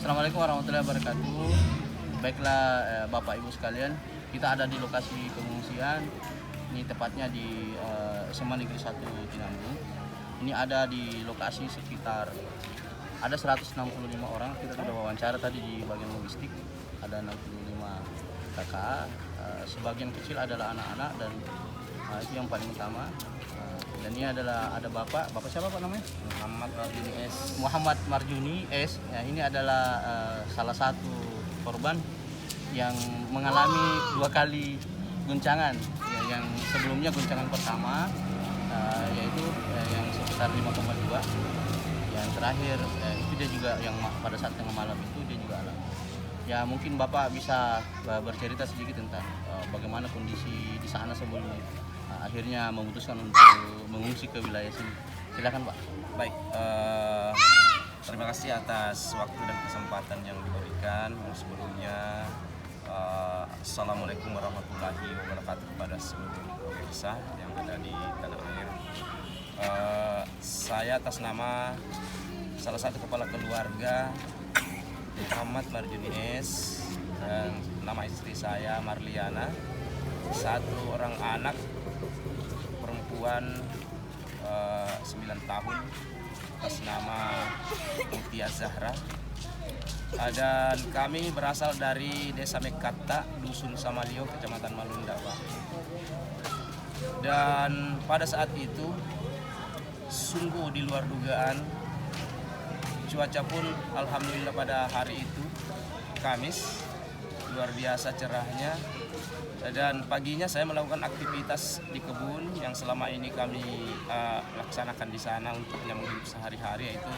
Assalamualaikum warahmatullahi wabarakatuh. Baiklah Bapak Ibu sekalian, kita ada di lokasi pengungsian. Ini tepatnya di SMA Negeri 1 Tinanggung. Ini ada di lokasi sekitar ada 165 orang. Kita sudah wawancara tadi di bagian logistik. Ada 65 kakak. Sebagian kecil adalah anak-anak dan itu yang paling utama. Dan ini adalah ada Bapak siapa Pak namanya? Muhammad Marjuni S. Ya, ini adalah salah satu korban yang mengalami 2 kali guncangan. Ya, yang sebelumnya guncangan pertama yaitu yang sekitar 5,2. Yang terakhir itu dia juga yang pada saat tengah malam itu dia juga alami. Ya mungkin Bapak bisa bercerita sedikit tentang bagaimana kondisi di sana sebelum akhirnya memutuskan untuk mengungsi ke wilayah sini. Silakan Pak. Baik, terima kasih atas waktu dan kesempatan yang diberikan. Sebelumnya, Assalamualaikum warahmatullahi wabarakatuh kepada seluruh pemirsa yang ada di tanah air. Saya atas nama salah satu kepala keluarga Muhammad Marjuni S dan nama istri saya Marliana, 1 orang anak perempuan 9 tahun atas nama Mutia Zahra. Dan kami berasal dari Desa Mekata, Dusun Samalio, Kecamatan Malunda, Pak. Dan pada saat itu sungguh di luar dugaan. Cuaca pun alhamdulillah pada hari itu Kamis luar biasa cerahnya. Dan paginya saya melakukan aktivitas di kebun yang selama ini kami laksanakan di sana untuk menyambung hidup sehari-hari, yaitu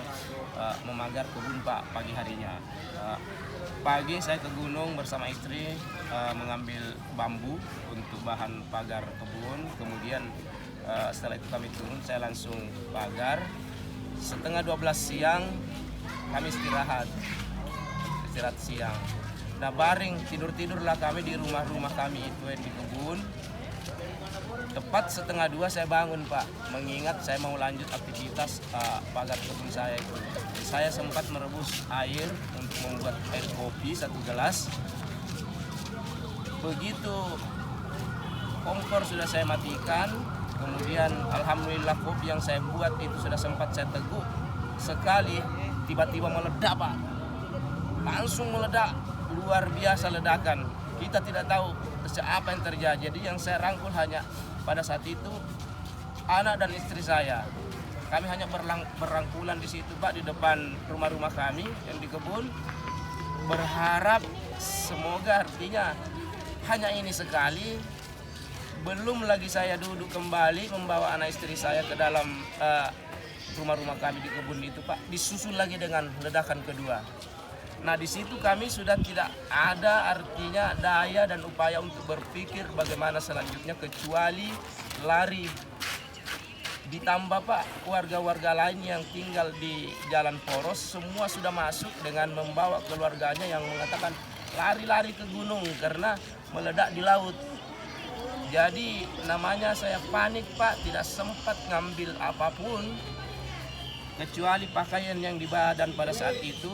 memagar kebun Pak pagi harinya. Pagi saya ke gunung bersama istri mengambil bambu untuk bahan pagar kebun. Kemudian setelah itu kami turun, saya langsung pagar. Setengah 12 siang kami istirahat siang. Nah baring tidurlah kami di rumah kami itu di kebun. Tepat setengah 2 saya bangun Pak, mengingat saya mau lanjut aktivitas pagar kebun saya itu. Saya sempat merebus air untuk membuat air kopi 1 gelas. Begitu kompor sudah saya matikan, kemudian alhamdulillah kopi yang saya buat itu sudah sempat saya teguk sekali, tiba-tiba meledak Pak. Langsung meledak, luar biasa ledakan. Kita tidak tahu apa yang terjadi. Jadi yang saya rangkul hanya pada saat itu anak dan istri saya. Kami hanya berrangkulan di situ Pak, di depan rumah-rumah kami yang di kebun. Berharap semoga artinya hanya ini sekali. Belum lagi saya duduk kembali membawa anak istri saya ke dalam rumah-rumah kami di kebun itu Pak, disusul lagi dengan ledakan kedua. Nah di situ kami sudah tidak ada artinya daya dan upaya untuk berpikir bagaimana selanjutnya kecuali lari. Ditambah Pak, warga-warga lain yang tinggal di Jalan Poros semua sudah masuk dengan membawa keluarganya yang mengatakan lari-lari ke gunung karena meledak di laut. Jadi namanya saya panik Pak, tidak sempat ngambil apapun kecuali pakaian yang di badan pada saat itu.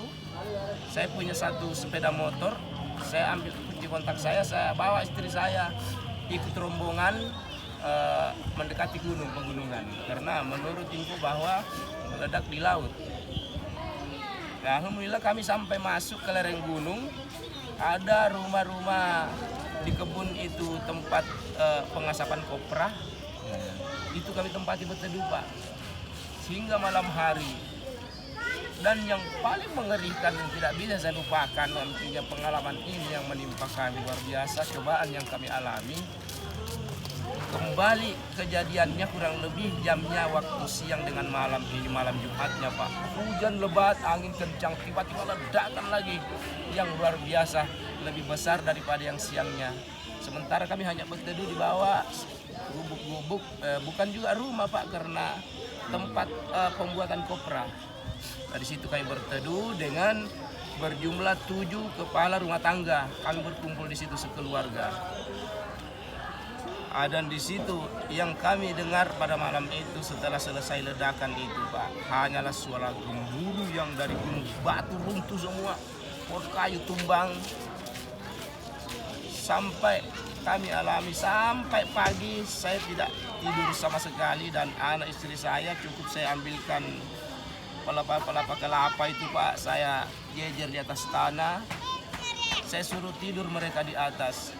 Saya punya 1 sepeda motor, saya ambil kunci kontak saya bawa istri saya ikut rombongan mendekati pegunungan karena menurut info bahwa meledak di laut. Nah, alhamdulillah kami sampai masuk ke lereng gunung, ada rumah-rumah di kebun itu tempat pengasapan kopra. Itu kami tempati berteduh Pak sehingga malam hari. Dan yang paling mengerikan yang tidak bisa saya lupakan nantinya pengalaman ini yang menimpa kami luar biasa, cobaan yang kami alami. Kembali kejadiannya kurang lebih jamnya waktu siang dengan malam ini, malam Jumatnya Pak. Hujan lebat, angin kencang, tiba-tiba ledakan lagi yang luar biasa, lebih besar daripada yang siangnya. Sementara kami hanya berteduh di bawah gubuk-gubuk, bukan juga rumah Pak, karena tempat pembuatan kopra. Nah, di situ kami berteduh dengan berjumlah 7 kepala rumah tangga. Kami berkumpul di situ sekeluarga. Dan di situ yang kami dengar pada malam itu setelah selesai ledakan itu Pak, hanyalah suara gemuruh yang dari gunung, batu runtuh semua. pohon kayu tumbang, sampai kami alami sampai pagi saya tidak tidur sama sekali, dan anak istri saya cukup saya ambilkan pelapa kelapa itu Pak, saya jejer di atas tanah, saya suruh tidur mereka di atas,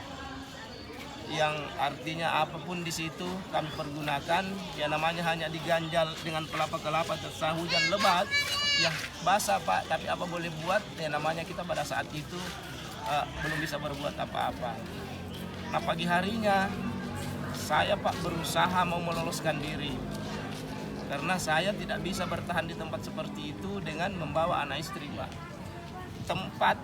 yang artinya apapun di situ kami pergunakan, ya namanya hanya diganjal dengan pelapa kelapa tersa hujan lebat, ya basah Pak, tapi apa boleh buat, ya namanya kita pada saat itu belum bisa berbuat apa-apa. Nah pagi harinya saya Pak berusaha mau meloloskan diri, karena saya tidak bisa bertahan di tempat seperti itu dengan membawa anak istri Pak. Tempat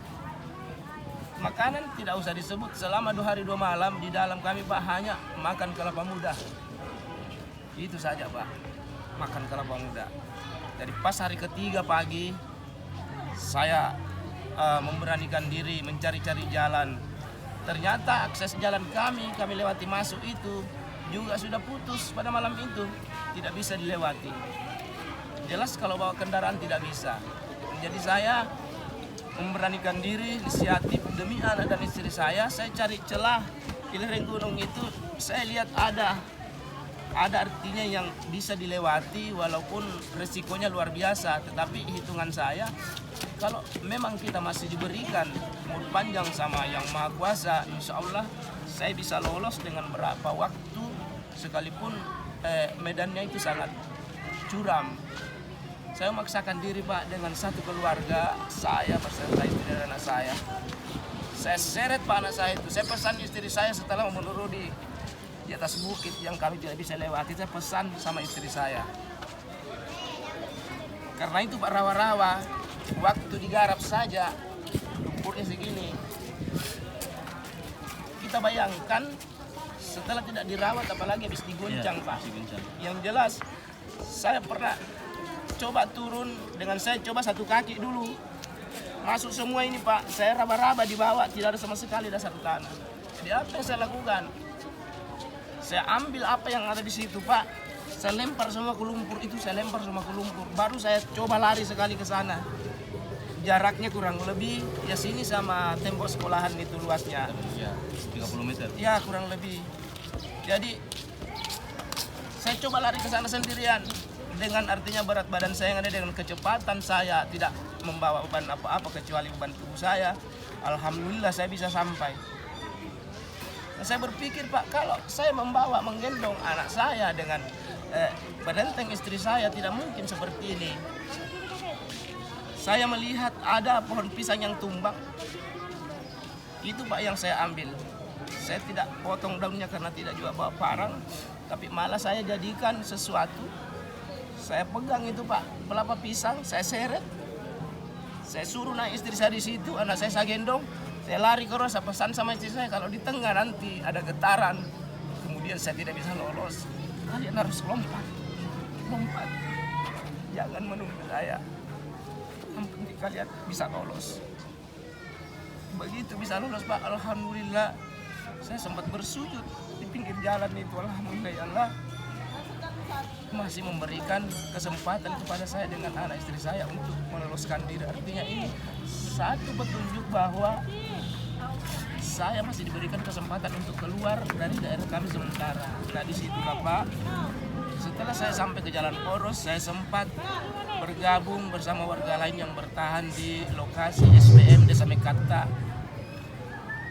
makanan tidak usah disebut, selama 2 hari 2 malam di dalam kami Pak hanya makan kelapa muda. Itu saja Pak, makan kelapa muda. Jadi pas hari ketiga pagi saya memberanikan diri mencari-cari jalan. Ternyata akses jalan kami lewati masuk itu juga sudah putus pada malam itu, tidak bisa dilewati. Jelas kalau bawa kendaraan tidak bisa. Jadi saya memberanikan diri, inisiatif demi anak dan istri saya cari celah di lereng gunung itu. Saya lihat ada artinya yang bisa dilewati walaupun resikonya luar biasa, tetapi hitungan saya kalau memang kita masih diberikan umur panjang sama Yang Maha Kuasa, insya Allah saya bisa lolos dengan berapa waktu, sekalipun medannya itu sangat curam. Saya memaksakan diri Pak dengan satu keluarga saya beserta istri dan anak saya. Saya seret Pak anak saya itu, saya pesan istri saya setelah menuruni di atas bukit yang kami tidak bisa lewati, saya pesan sama istri saya. Karena itu Pak rawa-rawa, waktu digarap saja lumpurnya segini. Kita bayangkan setelah tidak dirawat apalagi habis diguncang Pak. Yang jelas saya pernah coba turun dengan saya coba satu kaki dulu. Masuk semua ini Pak, saya raba-raba di bawah, tidak ada sama sekali dasar tanah. Jadi apa yang saya lakukan? Saya ambil apa yang ada di situ Pak, saya lempar semua ke lumpur itu, baru saya coba lari sekali ke sana. Jaraknya kurang lebih ya sini sama tembok sekolahan itu luasnya. Ya, 30 meter. Ya kurang lebih. Jadi saya coba lari ke sana sendirian, dengan artinya berat badan saya yang ada, dengan kecepatan saya tidak membawa beban apa-apa kecuali beban tubuh saya. Alhamdulillah saya bisa sampai. Nah, saya berpikir Pak, kalau saya menggendong anak saya dengan benteng istri saya, tidak mungkin seperti ini. Saya melihat ada pohon pisang yang tumbang, itu Pak yang saya ambil. Saya tidak potong daunnya karena tidak juga bawa parang, tapi malah saya jadikan sesuatu. Saya pegang itu Pak, pelapa pisang, saya seret. Saya suruh naik istri saya di situ, anak saya gendong. Saya lari ke rumah, saya pesan sama istri saya kalau di tengah nanti ada getaran, kemudian saya tidak bisa lolos, kalian harus lompat. Jangan menunggu saya. Yang penting kalian bisa lolos. Begitu bisa lolos Pak, alhamdulillah. Saya sempat bersujud di pinggir jalan itu, alhamdulillah ya Allah masih memberikan kesempatan kepada saya dengan anak istri saya untuk meloloskan diri. Artinya ini satu petunjuk bahwa saya masih diberikan kesempatan untuk keluar dari daerah kami sementara. Nah di situ Pak, setelah saya sampai ke Jalan Poros, saya sempat bergabung bersama warga lain yang bertahan di lokasi SPM Desa Mekata.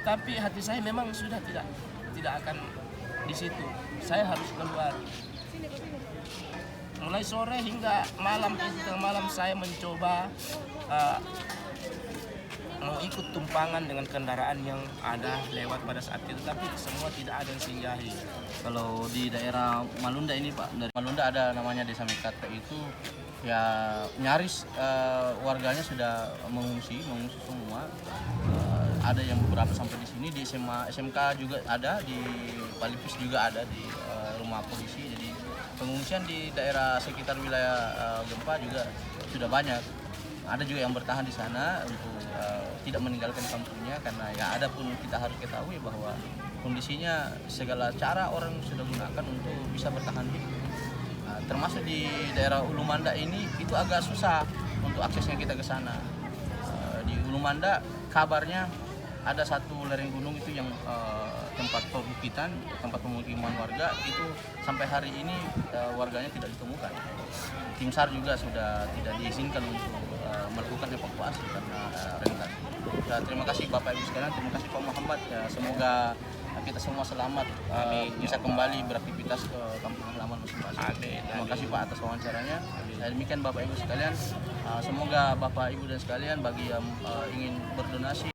Tapi hati saya memang sudah tidak akan di situ. Saya harus keluar. Mulai sore hingga malam, tengah malam saya mencoba mau ikut tumpangan dengan kendaraan yang ada lewat pada saat itu, tapi semua tidak ada yang singgahi. Kalau di daerah Malunda ini Pak, dari Malunda ada namanya Desa Mekata itu ya nyaris warganya sudah mengungsi semua. Ada yang beberapa sampai di sini, di SMK juga ada, di Palipis juga ada, di rumah polisi. Jadi pengungsian di daerah sekitar wilayah gempa juga sudah banyak. Ada juga yang bertahan di sana untuk tidak meninggalkan kampungnya, karena ya ada pun kita harus ketahui bahwa kondisinya segala cara orang sudah gunakan untuk bisa bertahan hidup. Nah, termasuk di daerah Ulu Manda ini itu agak susah untuk aksesnya kita ke sana. Di Gunung Manda kabarnya ada satu lereng gunung itu yang tempat perbukitan, tempat pemukiman warga itu sampai hari ini warganya tidak ditemukan. Tim SAR juga sudah tidak diizinkan untuk melakukan evakuasi karena rentan. Ya, terima kasih Bapak Ibu sekalian, terima kasih Pak Muhammad. Ya, semoga kita semua selamat bisa kembali beraktivitas ke kampung halaman masing-masing. Terima kasih Pak atas wawancaranya. Demikian Bapak Ibu sekalian, semoga Bapak Ibu dan sekalian bagi yang ingin berdonasi